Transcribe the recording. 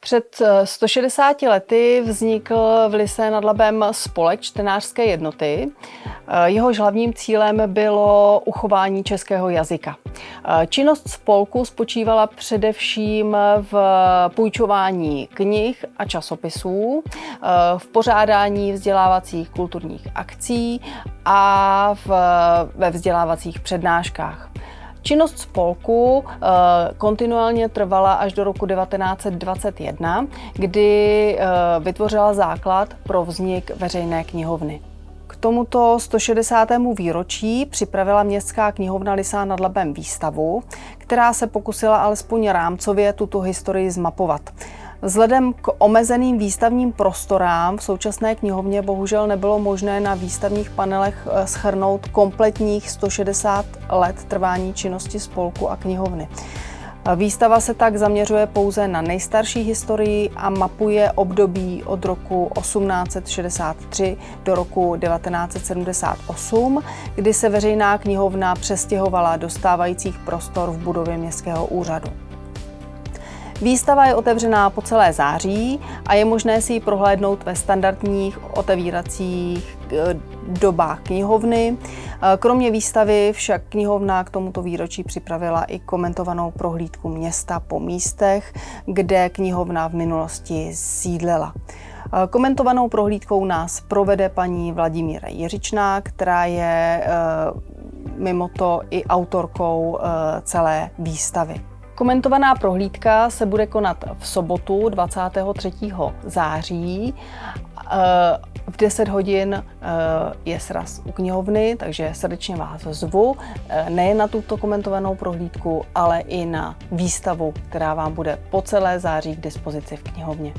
Před 160 lety vznikl v Lysé nad Labem spolek čtenářské jednoty. Jehož hlavním cílem bylo uchování českého jazyka. Činnost spolku spočívala především v půjčování knih a časopisů, v pořádání vzdělávacích kulturních akcí a ve vzdělávacích přednáškách. Činnost spolku kontinuálně trvala až do roku 1921, kdy vytvořila základ pro vznik veřejné knihovny. K tomuto 160. výročí připravila Městská knihovna Lysá nad Labem výstavu, která se pokusila alespoň rámcově tuto historii zmapovat. Vzhledem k omezeným výstavním prostorám v současné knihovně bohužel nebylo možné na výstavních panelech shrnout kompletních 160 let trvání činnosti spolku a knihovny. Výstava se tak zaměřuje pouze na nejstarší historii a mapuje období od roku 1863 do roku 1978, kdy se veřejná knihovna přestěhovala do stávajících prostor v budově Městského úřadu. Výstava je otevřená po celé září a je možné si ji prohlédnout ve standardních otevíracích dobách knihovny. Kromě výstavy však knihovna k tomuto výročí připravila i komentovanou prohlídku města po místech, kde knihovna v minulosti sídlila. Komentovanou prohlídkou nás provede paní Vladimíra Jiřičná, která je mimo to i autorkou celé výstavy. Komentovaná prohlídka se bude konat v sobotu 23. září. V 10 hodin je sraz u knihovny, takže srdečně vás zvu nejen na tuto komentovanou prohlídku, ale i na výstavu, která vám bude po celé září k dispozici v knihovně.